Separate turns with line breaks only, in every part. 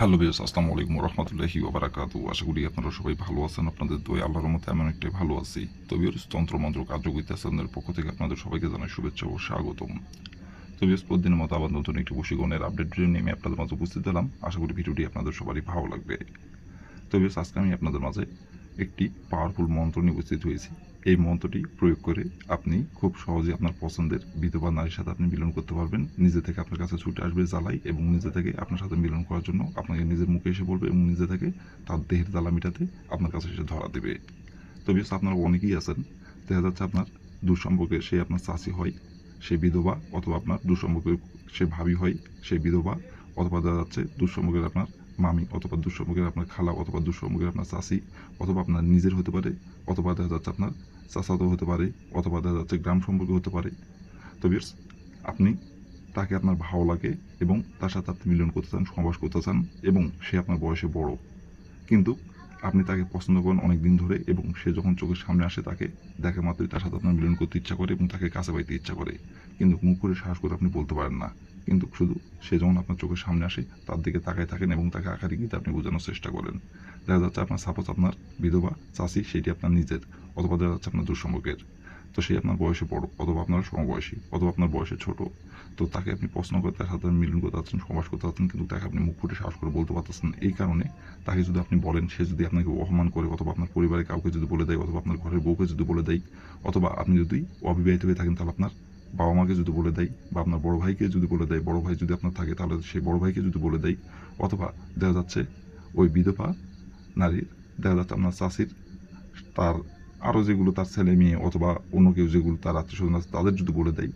Hello viewers, আসসালামু আলাইকুম ওয়া রাহমাতুল্লাহি ওয়া বারাকাতুহু। আশা করি আপনারা সবাই ভালো আছেন। আপনাদের দোয়ায় আল্লাহর রহমতে আমি অনেকটাই ভালো আছি। তো ভিউয়ার্স, তন্ত্র মন্ত্র কার্যকরিতা চ্যানেলের পক্ষ থেকে আপনাদের সবাইকে জানাই শুভেচ্ছা ও স্বাগতম। তো ভিউয়ার্স, প্রতিদিনের মতো আবার নতুন একটি বশীকরণের আপডেট ভিডিও নিয়ে আমি আপনাদের মাঝে উপস্থিত হলাম। আশা করি ভিডিওটি আপনাদের সবারই ভালো লাগবে। তো ভিউয়ার্স, আজকে আমি আপনাদের মাঝে একটি পাওয়ারফুল মন্ত্র নিয়ে উপস্থিত হয়েছি। এই মন্ত্রটি প্রয়োগ করে আপনি খুব সহজে আপনার পছন্দের বিধবা নারীর সাথে আপনি মিলন করতে পারবেন। নিজে থেকে আপনার কাছে ছুটে আসবে জ্বালাই এবং নিজে থেকে আপনার সাথে মিলন করার জন্য আপনাকে নিজের মুখে এসে বলবে এবং নিজে থেকে তার দেহের জ্বালা মিটাতে আপনার কাছে এসে ধরা দেবে। তো ভিউয়ার্স, আপনারা অনেকেই আছেন, দেখা যাচ্ছে আপনার দুঃসম্পর্কে সে আপনার চাচি হয়, সে বিধবা, অথবা আপনার দুঃসম্পর্কে সে ভাবি হয়, সে বিধবা, অথবা দেখা যাচ্ছে দুঃসম্পর্কের আপনার মামি, অথবা দুঃসম্পর্কের আপনার খালা, অথবা দুঃসম্পর্কের আপনার চাচি, অথবা আপনার নিজের হতে পারে, অথবা দেখা যাচ্ছে আপনার চাচাতো হতে পারে, অথবা দেখা যাচ্ছে গ্রাম সম্পর্কে হতে পারে। তো ভিউয়ার্স, আপনি তাকে আপনার ভালো লাগে এবং তার সাথে আপনি মিলন করতে চান, সহবাস করতে চান এবং সে আপনার বয়সে বড়, কিন্তু আপনি তাকে পছন্দ করেন অনেক দিন ধরে এবং সে যখন চোখের সামনে আসে তাকে দেখা মাত্রই তার সাথে আপনার মিলন করতে ইচ্ছা করে এবং তাকে কাছে পাইতে ইচ্ছা করে, কিন্তু মুখ করে সাহস করে আপনি বলতে পারেন না। কিন্তু শুধু সে যখন আপনার চোখের সামনে আসে তার দিকে তাকায় থাকেন এবং তাকে আকার ইঙ্গিতে আপনি বোঝানোর চেষ্টা করেন। দেখা যাচ্ছে আপনার সাপোজ আপনার বিধবা চাচি সেটি আপনার নিজের, অথবা দেখা যাচ্ছে আপনার দুঃসম্পর্কের। তো সে আপনার বয়সে বড়, অথবা আপনার সমবয়সী, অথবা আপনার বয়সে ছোট। তো তাকে আপনি পছন্দ করে তার সাথে মিলন করতে পারছেন, সমাস করতে পারছেন, কিন্তু তাকে আপনি মুখ ফুটে সাহস করে বলতে পারতেছেন। এই কারণে তাকে যদি আপনি বলেন, সে যদি আপনাকে অপমান করে, অথবা আপনার পরিবারের কাউকে যদি বলে দেয়, অথবা আপনার ঘরের বউকে যদি বলে দেয়, অথবা আপনি যদি অবিবাহিত হয়ে থাকেন তাহলে আপনার বাবা মাকে যদি বলে দেয়, বা আপনার বড় ভাইকে যদি বলে দেয়, বড় ভাই যদি আপনার থাকে তাহলে সেই বড় ভাইকে যদি বলে দেয়, অথবা দেখা যাচ্ছে ওই বিধবা নারীর, দেখা যাচ্ছে আপনার চাষির, তার আরও যেগুলো তার ছেলে মেয়ে অথবা অন্য কেউ যেগুলো তার আত্মীয় স্বজন আছে তাদের যদি বলে দেয়,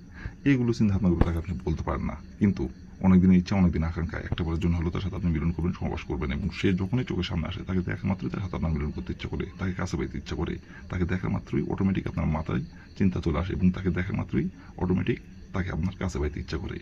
এইগুলো চিন্তা ভাবনাগুলো তাকে আপনি বলতে পারেন না। কিন্তু অনেকদিনের ইচ্ছা, অনেকদিন আকাঙ্ক্ষা, একটা বারের জন্য হলো তার সাথে আপনি মিলন করবেন, সহবাস করবেন এবং সে যখনই চোখের সামনে আসে তাকে দেখা মাত্রই তার সাথে আপনার মিলন করতে ইচ্ছা করে, তাকে কাছে পাইতে ইচ্ছা করে, তাকে দেখা মাত্রই অটোমেটিক আপনার মাথায় চিন্তা চলে আসে এবং তাকে দেখা মাত্রই অটোমেটিক তাকে আপনার কাছে পাইতে ইচ্ছা করে।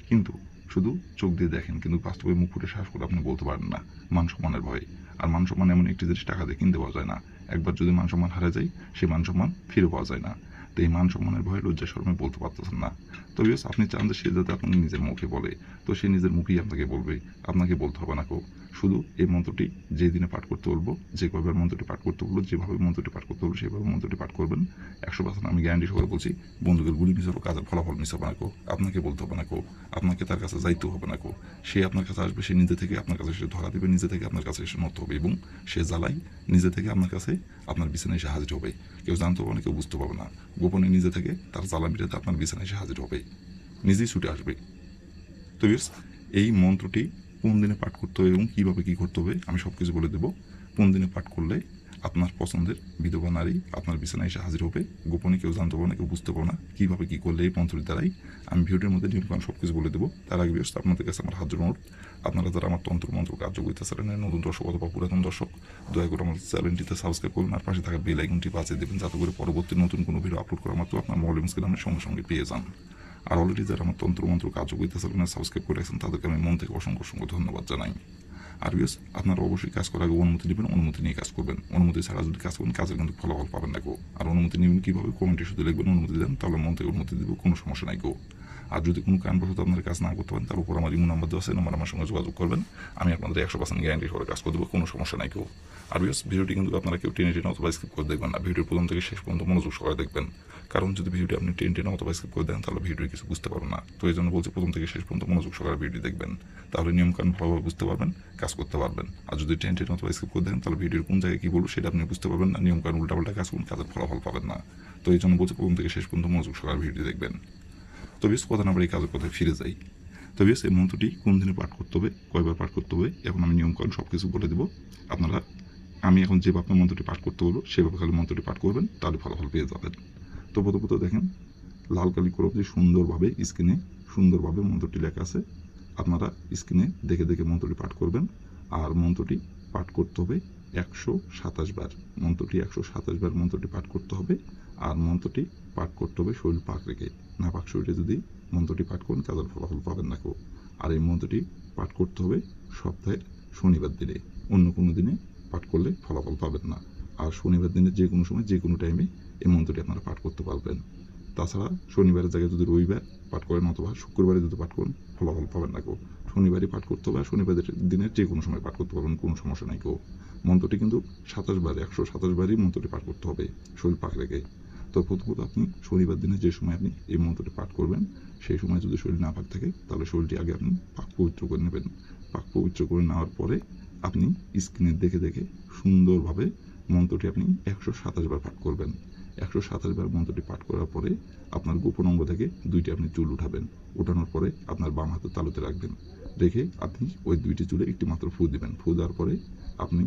কিন্তু শুধু চোখ দিয়ে দেখেন, কিন্তু বাস্তবে মুখ ফুটে শ্বাস করে আপনি বলতে পারেন না, মান সম্মানের ভয়ে। আর মান সম্মান এমন একটি জিনিস টাকা দিয়ে কিনতে পাওয়া যায় না। একবার যদি মান সম্মান হারা যায়, সেই মান সম্মান ফিরে পাওয়া যায় না। তো এই মান সম্মানের ভয়ে লজ্জা শরমে বলতে পারতেছেন না। তো বিকজ আপনি চান যে সে যাতে আপনাকে নিজের মুখে বলে, তো সে নিজের মুখেই আপনাকে বলবে, আপনাকে বলতে হবে না কেউ। শুধু এই মন্ত্রটি যে দিনে পাঠ করতে বলবো, যে কয়বার মন্ত্রটি পাঠ করতে বলবো, যেভাবে মন্ত্রটি পাঠ করতে বলবো সেভাবে মন্ত্রটি পাঠ করবেন। 100% আমি গ্যারান্টি সহকারে বলছি, বন্দুকের গুলি মিস হলো, কাজের ফলাফল মিস হবে না কেউ। আপনাকে বলতে হবে না কেউ, আপনাকে তার কাছে যাইতেও হবে না কেউ। সে আপনার কাছে আসবে, সে নিজে থেকে আপনার কাছে এসে ধরা দেবে, নিজে থেকে আপনার কাছে এসে নড়তে হবে এবং সে জ্বালাই নিজে থেকে আপনার কাছে আপনার বিছানায় এসে হাজির হবে। কেউ জানতে পারবে না, কেউ বুঝতে পারবে না, গোপনে নিজে থেকে তার জ্বালা মিটাতে আপনার বিছানায় এসে হাজির হবে, নিজেই ছুটে আসবে। তো ভিউয়ার্স, এই মন্ত্রটি কোন দিনে পাঠ করতে হবে এবং কীভাবে কী করতে হবে আমি সব কিছু বলে দেবো। কোন দিনে পাঠ করলে আপনার পছন্দের বিধবা নারী আপনার বিছানায় এসে হাজির হবে, গোপনে কেউ জানতে পারবে না, কেউ বুঝতে পারবে না, কীভাবে কী করলে এই মন্ত্রটির দ্বারাই আমি ভিডিওর মধ্যে নিয়মকানুন সব কিছু বলে দেবো। তার আগে ভিউয়ার্স, আপনাদের কাছে আমার হাত জোড় অনুরোধ, আপনারা যারা আমার তন্ত্র মন্ত্র কার্যকরিতা চ্যানেলের নতুন দর্শক অথবা পুরাতন দর্শক, দয়া করে আমার চ্যানেলটিতে সাবস্ক্রাইব করুন আর পাশে থাকা বেল আইকনটি বাজিয়ে দেবেন, যাতে করে পরবর্তী নতুন কোনো ভিডিও আপলোড করা মাত্র আপনার মোবাইল স্ক্রিনে সঙ্গে সঙ্গে পেয়ে যান। আর অলরেডি যারা আমার তন্ত্রমন্ত্র কার্যকরিতা চ্যানেলে সাবস্ক্রাইব করে রাখছেন তাদেরকে আমি মন থেকে অসংখ্য অসংখ্য ধন্যবাদ জানাই। আর বিকজ আপনারা অবশ্যই কাজ করার আগে অনুমতি নেবেন, অনুমতি নিয়ে কাজ করবেন। অনুমতি ছাড়া যদি কাজ করেন কাজের কিন্তু ফলাফল পাবেন না গো। আর অনুমতি নেবেন কীভাবে, কমেন্টে শুধু লিখবেন অনুমতি দেন, তাহলে মন থেকে অনুমতি দেবো, কোনো সমস্যা নাই গো। আর যদি কোনো কারণবশত আপনার কাজ না করতে পারেন তার উপর আমার ইমো নাম্বার দেওয়া আছে, নাম্বার আমার সঙ্গে যোগাযোগ করবেন, আমি আপনাদের 100% গ্যারান্টি করে কাজ করে দেবো, কোনো সমস্যা নাই কেউ। আর বিকজ ভিডিওটি কিন্তু আপনারা কেউ টেনে টেনে অথবা স্কিপ করে দেখবেন না, ভিডিওর প্রথম থেকে শেষ পর্যন্ত মনোযোগ সহকারে দেখবেন। কারণ যদি ভিডিওটি আপনি টেনে টেনে অথবা স্কিপ করে দেন তাহলে ভিডিও কিছু বুঝতে পারবেন না। তো এই জন্য বলছি প্রথম থেকে শেষ পর্যন্ত মনোযোগ সহকারে ভিডিও দেখবেন, তাহলে নিয়মকানুন ভালোভাবে বুঝতে পারবেন, কাজ করতে পারবেন। আর যদি টেনে টেনে অথবা স্কিপ করে দেন তাহলে ভিডিওর কোন জায়গায় কী বলবো সেটা আপনি বুঝতে পারবেন না, নিয়মকানুন উল্টাপাল্টা কাজ করুন, কাজের ফলাফল পাবেন না। তো এই জন্য বলছি প্রথম থেকে শেষ পর্যন্ত মনোযোগ সহকারে ভিডিও দেখবেন। তো বেশ, কথা না বলে এই কাজের কথায় ফিরে যাই। তো বেশ, এই মন্ত্রটি কোন দিনে পাঠ করতে হবে, কয়বার পাঠ করতে হবে, এখন আমি নিয়মকানুন সব কিছু বলে দেবো। আপনারা, আমি এখন যেভাবে মন্ত্রটি পাঠ করতে বলবো সেভাবে খালি মন্ত্রটি পাঠ করবেন, তাহলে ফলাফল পেয়ে যাবেন। তো প্রথমত দেখেন, লাল কালি করে সুন্দরভাবে স্ক্রিনে সুন্দরভাবে মন্ত্রটি লেখা আছে। আপনারা স্ক্রিনে দেখে দেখে মন্ত্রটি পাঠ করবেন। আর মন্ত্রটি পাঠ করতে হবে 127 বার। মন্ত্রটি 127 বার মন্ত্রটি পাঠ করতে হবে। আর মন্ত্রটি পাঠ করতে হবে শরীর পাক রেখে। না পাক শরীরে যদি মন্ত্রটি পাঠ করেন কাজের ফলাফল পাবেন না কেউ। আর এই মন্ত্রটি পাঠ করতে হবে সপ্তাহের শনিবার দিনে, অন্য কোনো দিনে পাঠ করলে ফলাফল পাবেন না। আর শনিবার দিনে যে কোনো সময় যে কোনো টাইমে এই মন্ত্রটি আপনারা পাঠ করতে পারবেন। তাছাড়া শনিবারের জায়গায় যদি রবিবার পাঠ করেন অথবা শুক্রবারে যদি পাঠ করেন ফলাফল পাবেন না কেউ। শনিবারই পাঠ করতে হবে, শনিবারের দিনের যে কোনো সময় পাঠ করতে পারবেন, কোনো সমস্যা নাই কেউ। মন্ত্রটি কিন্তু 27 বার, 127 বারই মন্ত্রটি পাঠ করতে হবে শরীর পাক রেখে। তো প্রথমত আপনি শনিবার দিনে যে সময় আপনি এই মন্ত্রটি পাঠ করবেন, সেই সময় যদি শরীর না পাক থাকে তাহলে শরীরটি আগে আপনি পাক পবিত্র করে নেবেন। পাক পবিত্র করে নেওয়ার পরে আপনি স্ক্রিনে দেখে দেখে সুন্দরভাবে মন্ত্রটি আপনি 127 বার পাঠ করবেন। 127 বার মন্ত্রটি পাঠ করার পরে আপনার গোপন অঙ্গ থেকে 2টি আপনি চুল উঠাবেন। উঠানোর পরে আপনার বাম হাতের তালুতে রাখবেন। রেখে আপনি ওই 2টি চুলে একটি মাত্র ফু দিবেন। ফু দেওয়ার পরে আপনি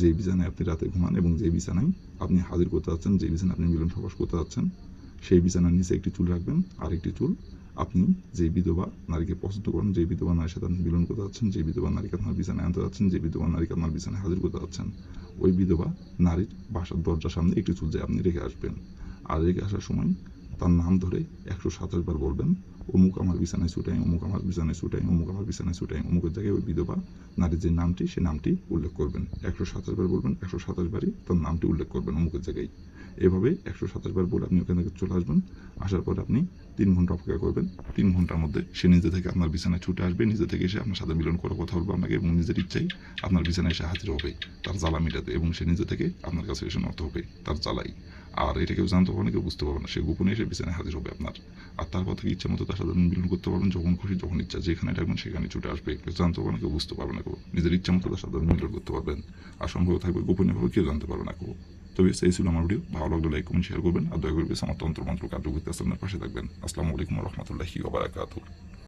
যে বিছানায় আপনি রাতে ঘুমান এবং যে বিছানায় আপনি হাজির করতে যাচ্ছেন, যে বিছানায় আপনি মিলন সবাস করতে যাচ্ছেন, সেই বিছানার নিচে একটি চুল রাখবেন। আর একটি চুল আপনি যে বিধবা নারীকে পছন্দ করেন, যে বিধবা নারীর সাথে আপনি মিলন করতে যাচ্ছেন, যে বিধবা নারীকে আপনার বিছানায় আনতে যাচ্ছেন, যে বিধবা নারীকে আপনার বিছানায় হাজির করতে যাচ্ছেন, ওই বিধবা নারীর বাসার দরজার সামনে একটি চুল যে আপনি রেখে আসবেন। আর রেখে আসার সময় তার নাম ধরে 127 বার বলবেন, অমুক আমার বিছানায় ছুটাই, অমুক আমার বিছানায় ছুটাই, অমুক আমার বিছানায় ছুটাই। অমুকের জায়গায় ওই বিধবা নারীর যে নামটি, সে নামটি উল্লেখ করবেন। 127 বার বলবেন, 127 বারই তার নামটি উল্লেখ করবেন অমুকের জায়গায়। এভাবে 127 বার বলে আপনি ওখান থেকে চলে আসবেন। আসার পরে আপনি 3 ঘন্টা অপেক্ষা করবেন। 3 ঘন্টার মধ্যে সে নিজে থেকে আপনার বিছানায় ছুটে আসবে, নিজে থেকে এসে আপনার সাথে মিলন করে কথা বলবে আপনাকে, এবং নিজের ইচ্ছাই আপনার বিছানায় এসে হাজির হবে তার জ্বালা মেটাতে, এবং সে নিজে থেকে আপনার কাছে এসে নত হবে তার জ্বালাই। আর এটা কেউ জানতে পারবে না, কেউ বুঝতে পারবে না, সে গোপনে এসে বিছানায় হাজির হবে আপনার। আর তারপর থেকে ইচ্ছা মতো তার সাথে মিলন করতে পারবেন, যখন খুশি যখন ইচ্ছা, যেখানে ডাকবেন সেখানে ছুটে আসবে। কেউ জানতে পারবে না, কেউ বুঝতে পারবে না, কেউ নিজের ইচ্ছা মতো তার সাথে মিলন করতে পারবেন। আর সম্ভব থাকবে গোপনীয়ভাবে, কেউ জানতে পারবে না কেউ। তবে এই ছিল আমার ভিডিও। ভালো লাগলে লাইক কমেন্ট শেয়ার করবেন, আর দয়া করে আমার তন্ত্র মন্ত্র কার্যকরিতা আপনার পাশে থাকবেন। আসসালামু আলাইকুম রহমতুল্লাহি ওয়া বারাকাতুহু।